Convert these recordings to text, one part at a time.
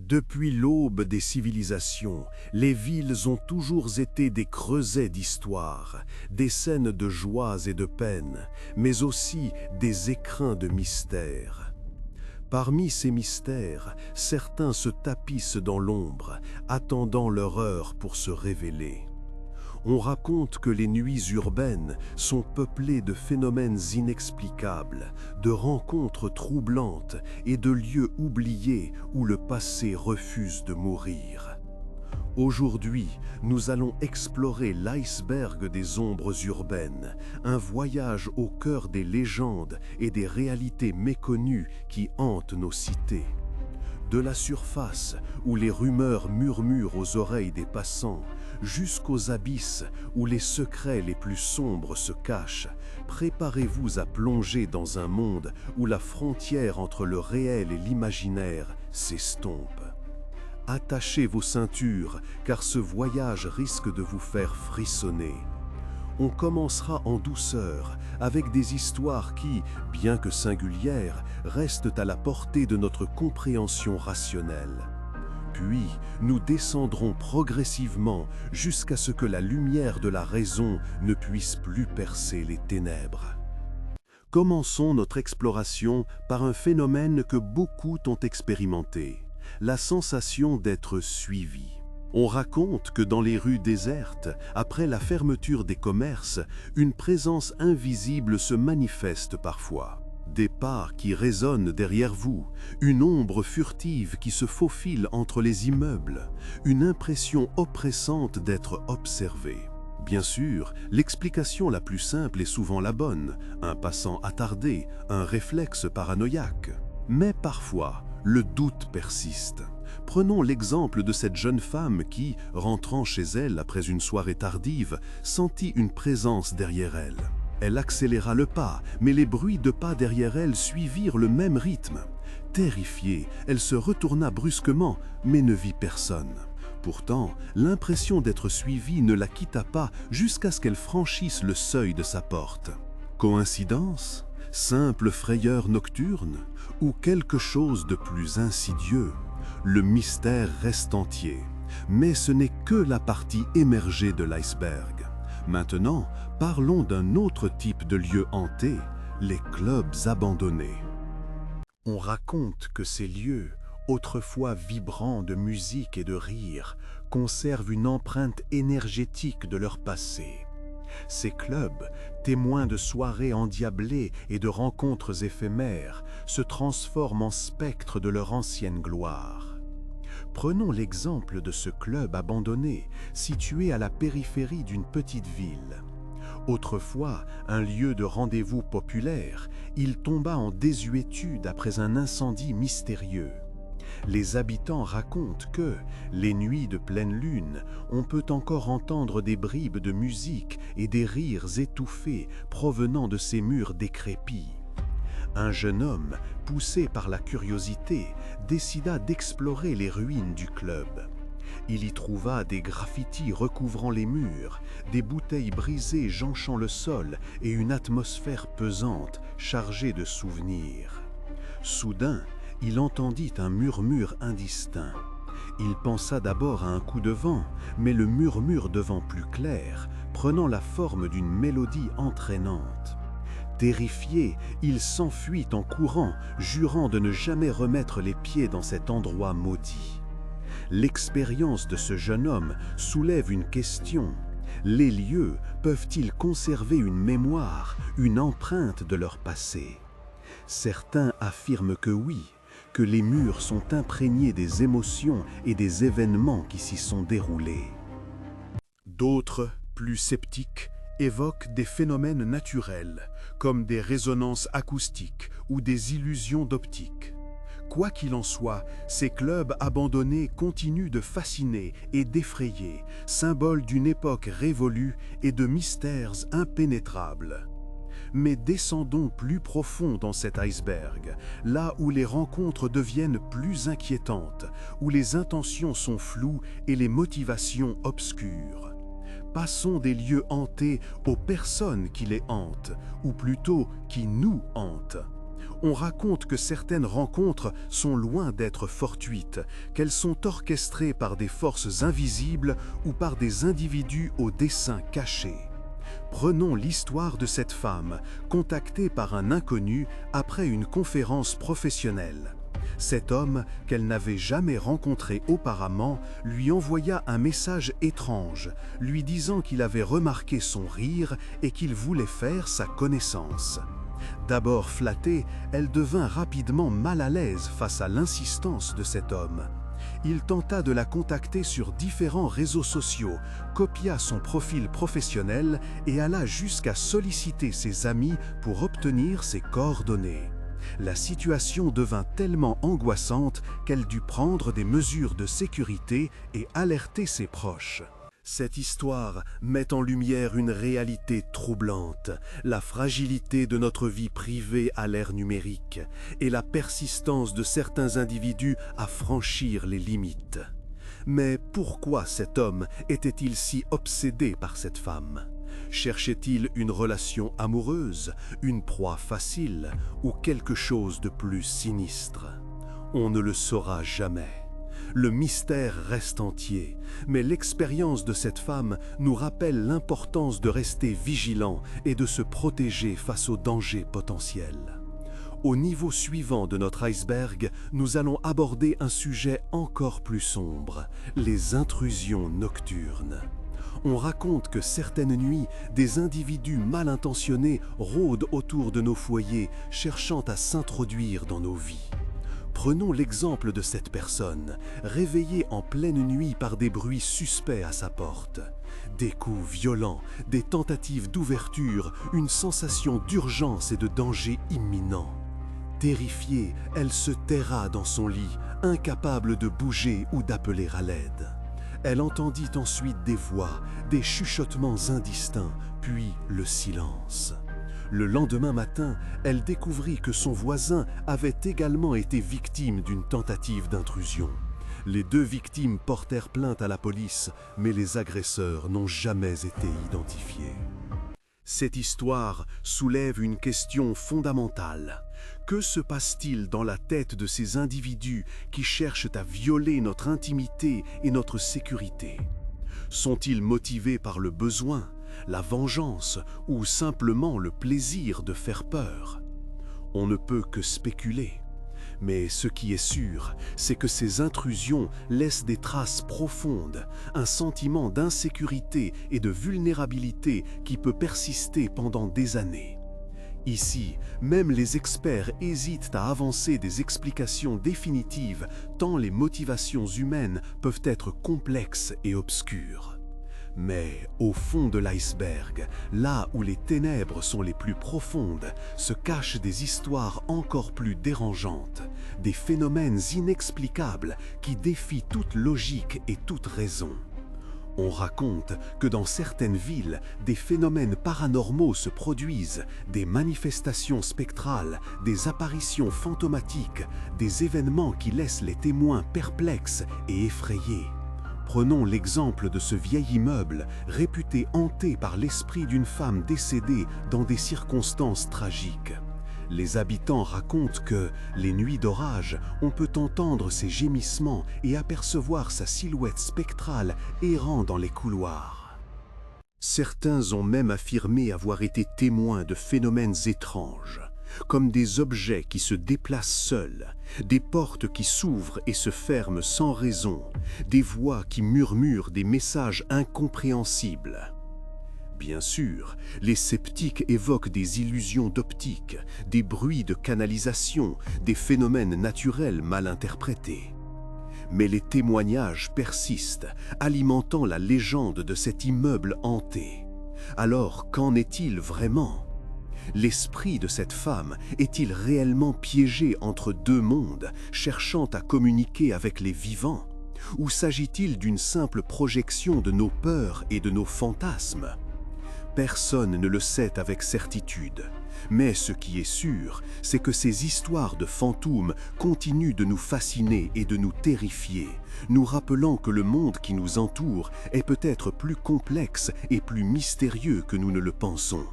Depuis l'aube des civilisations, les villes ont toujours été des creusets d'histoire, des scènes de joies et de peines, mais aussi des écrins de mystères. Parmi ces mystères, certains se tapissent dans l'ombre, attendant leur heure pour se révéler. On raconte que les nuits urbaines sont peuplées de phénomènes inexplicables, de rencontres troublantes et de lieux oubliés où le passé refuse de mourir. Aujourd'hui, nous allons explorer l'iceberg des ombres urbaines, un voyage au cœur des légendes et des réalités méconnues qui hantent nos cités. De la surface, où les rumeurs murmurent aux oreilles des passants, jusqu'aux abysses où les secrets les plus sombres se cachent, préparez-vous à plonger dans un monde où la frontière entre le réel et l'imaginaire s'estompe. Attachez vos ceintures, car ce voyage risque de vous faire frissonner. On commencera en douceur, avec des histoires qui, bien que singulières, restent à la portée de notre compréhension rationnelle. Puis, nous descendrons progressivement jusqu'à ce que la lumière de la raison ne puisse plus percer les ténèbres. Commençons notre exploration par un phénomène que beaucoup ont expérimenté, la sensation d'être suivi. On raconte que dans les rues désertes, après la fermeture des commerces, une présence invisible se manifeste parfois. Des pas qui résonnent derrière vous, une ombre furtive qui se faufile entre les immeubles, une impression oppressante d'être observé. Bien sûr, l'explication la plus simple est souvent la bonne, un passant attardé, un réflexe paranoïaque. Mais parfois, le doute persiste. Prenons l'exemple de cette jeune femme qui, rentrant chez elle après une soirée tardive, sentit une présence derrière elle. Elle accéléra le pas, mais les bruits de pas derrière elle suivirent le même rythme. Terrifiée, elle se retourna brusquement, mais ne vit personne. Pourtant, l'impression d'être suivie ne la quitta pas jusqu'à ce qu'elle franchisse le seuil de sa porte. Coïncidence ? Simple frayeur nocturne ? Ou quelque chose de plus insidieux ? Le mystère reste entier. Mais ce n'est que la partie émergée de l'iceberg. Maintenant, parlons d'un autre type de lieu hanté, les clubs abandonnés. On raconte que ces lieux, autrefois vibrants de musique et de rire, conservent une empreinte énergétique de leur passé. Ces clubs, témoins de soirées endiablées et de rencontres éphémères, se transforment en spectres de leur ancienne gloire. Prenons l'exemple de ce club abandonné, situé à la périphérie d'une petite ville. Autrefois, un lieu de rendez-vous populaire, il tomba en désuétude après un incendie mystérieux. Les habitants racontent que, les nuits de pleine lune, on peut encore entendre des bribes de musique et des rires étouffés provenant de ces murs décrépits. Un jeune homme, poussé par la curiosité, décida d'explorer les ruines du club. Il y trouva des graffitis recouvrant les murs, des bouteilles brisées jonchant le sol et une atmosphère pesante chargée de souvenirs. Soudain, il entendit un murmure indistinct. Il pensa d'abord à un coup de vent, mais le murmure devint plus clair, prenant la forme d'une mélodie entraînante. Terrifié, il s'enfuit en courant, jurant de ne jamais remettre les pieds dans cet endroit maudit. L'expérience de ce jeune homme soulève une question. Les lieux peuvent-ils conserver une mémoire, une empreinte de leur passé? Certains affirment que oui, que les murs sont imprégnés des émotions et des événements qui s'y sont déroulés. D'autres, plus sceptiques, évoquent des phénomènes naturels, comme des résonances acoustiques ou des illusions d'optique. Quoi qu'il en soit, ces clubs abandonnés continuent de fasciner et d'effrayer, symboles d'une époque révolue et de mystères impénétrables. Mais descendons plus profond dans cet iceberg, là où les rencontres deviennent plus inquiétantes, où les intentions sont floues et les motivations obscures. Passons des lieux hantés aux personnes qui les hantent, ou plutôt qui nous hantent. On raconte que certaines rencontres sont loin d'être fortuites, qu'elles sont orchestrées par des forces invisibles ou par des individus au dessein caché. Prenons l'histoire de cette femme, contactée par un inconnu après une conférence professionnelle. Cet homme, qu'elle n'avait jamais rencontré auparavant, lui envoya un message étrange, lui disant qu'il avait remarqué son rire et qu'il voulait faire sa connaissance. D'abord flattée, elle devint rapidement mal à l'aise face à l'insistance de cet homme. Il tenta de la contacter sur différents réseaux sociaux, copia son profil professionnel et alla jusqu'à solliciter ses amis pour obtenir ses coordonnées. La situation devint tellement angoissante qu'elle dut prendre des mesures de sécurité et alerter ses proches. Cette histoire met en lumière une réalité troublante, la fragilité de notre vie privée à l'ère numérique et la persistance de certains individus à franchir les limites. Mais pourquoi cet homme était-il si obsédé par cette femme ? Cherchait-il une relation amoureuse, une proie facile ou quelque chose de plus sinistre? On ne le saura jamais. Le mystère reste entier, mais l'expérience de cette femme nous rappelle l'importance de rester vigilant et de se protéger face aux dangers potentiels. Au niveau suivant de notre iceberg, nous allons aborder un sujet encore plus sombre, les intrusions nocturnes. On raconte que certaines nuits, des individus mal intentionnés rôdent autour de nos foyers, cherchant à s'introduire dans nos vies. Prenons l'exemple de cette personne, réveillée en pleine nuit par des bruits suspects à sa porte. Des coups violents, des tentatives d'ouverture, une sensation d'urgence et de danger imminent. Terrifiée, elle se terra dans son lit, incapable de bouger ou d'appeler à l'aide. Elle entendit ensuite des voix, des chuchotements indistincts, puis le silence. Le lendemain matin, elle découvrit que son voisin avait également été victime d'une tentative d'intrusion. Les deux victimes portèrent plainte à la police, mais les agresseurs n'ont jamais été identifiés. Cette histoire soulève une question fondamentale. Que se passe-t-il dans la tête de ces individus qui cherchent à violer notre intimité et notre sécurité? Sont-ils motivés par le besoin, la vengeance ou simplement le plaisir de faire peur? On ne peut que spéculer. Mais ce qui est sûr, c'est que ces intrusions laissent des traces profondes, un sentiment d'insécurité et de vulnérabilité qui peut persister pendant des années. Ici, même les experts hésitent à avancer des explications définitives tant les motivations humaines peuvent être complexes et obscures. Mais au fond de l'iceberg, là où les ténèbres sont les plus profondes, se cachent des histoires encore plus dérangeantes, des phénomènes inexplicables qui défient toute logique et toute raison. On raconte que dans certaines villes, des phénomènes paranormaux se produisent, des manifestations spectrales, des apparitions fantomatiques, des événements qui laissent les témoins perplexes et effrayés. Prenons l'exemple de ce vieil immeuble, réputé hanté par l'esprit d'une femme décédée dans des circonstances tragiques. Les habitants racontent que, les nuits d'orage, on peut entendre ses gémissements et apercevoir sa silhouette spectrale errant dans les couloirs. Certains ont même affirmé avoir été témoins de phénomènes étranges, comme des objets qui se déplacent seuls, des portes qui s'ouvrent et se ferment sans raison, des voix qui murmurent des messages incompréhensibles. Bien sûr, les sceptiques évoquent des illusions d'optique, des bruits de canalisation, des phénomènes naturels mal interprétés. Mais les témoignages persistent, alimentant la légende de cet immeuble hanté. Alors, qu'en est-il vraiment ? L'esprit de cette femme est-il réellement piégé entre deux mondes, cherchant à communiquer avec les vivants? Ou s'agit-il d'une simple projection de nos peurs et de nos fantasmes? Personne ne le sait avec certitude. Mais ce qui est sûr, c'est que ces histoires de fantômes continuent de nous fasciner et de nous terrifier, nous rappelant que le monde qui nous entoure est peut-être plus complexe et plus mystérieux que nous ne le pensons.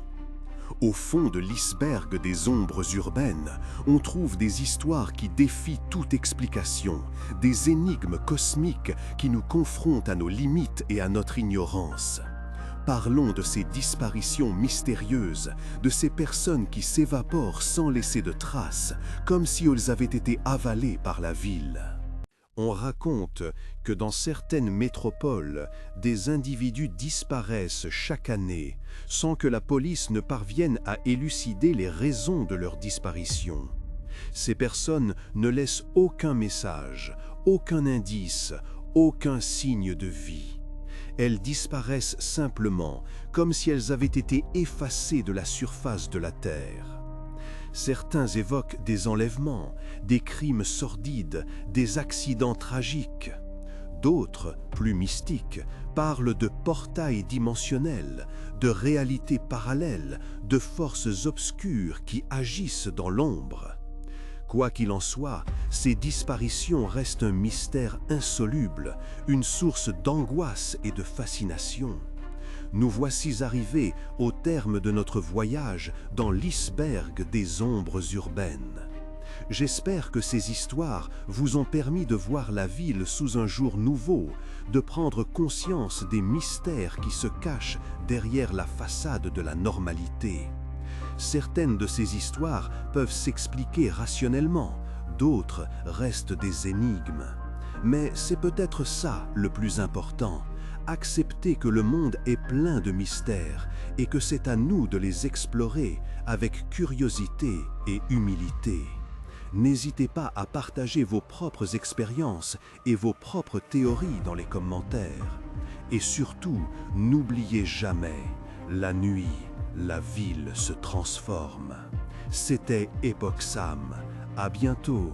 Au fond de l'iceberg des ombres urbaines, on trouve des histoires qui défient toute explication, des énigmes cosmiques qui nous confrontent à nos limites et à notre ignorance. Parlons de ces disparitions mystérieuses, de ces personnes qui s'évaporent sans laisser de traces, comme si elles avaient été avalées par la ville. On raconte que dans certaines métropoles, des individus disparaissent chaque année sans que la police ne parvienne à élucider les raisons de leur disparition. Ces personnes ne laissent aucun message, aucun indice, aucun signe de vie. Elles disparaissent simplement, comme si elles avaient été effacées de la surface de la Terre. Certains évoquent des enlèvements, des crimes sordides, des accidents tragiques. D'autres, plus mystiques, parlent de portails dimensionnels, de réalités parallèles, de forces obscures qui agissent dans l'ombre. Quoi qu'il en soit, ces disparitions restent un mystère insoluble, une source d'angoisse et de fascination. Nous voici arrivés au terme de notre voyage dans l'iceberg des ombres urbaines. J'espère que ces histoires vous ont permis de voir la ville sous un jour nouveau, de prendre conscience des mystères qui se cachent derrière la façade de la normalité. Certaines de ces histoires peuvent s'expliquer rationnellement, d'autres restent des énigmes. Mais c'est peut-être ça le plus important. Accepter que le monde est plein de mystères et que c'est à nous de les explorer avec curiosité et humilité. N'hésitez pas à partager vos propres expériences et vos propres théories dans les commentaires. Et surtout, n'oubliez jamais, la nuit, la ville se transforme. C'était Epoch Sam. À bientôt.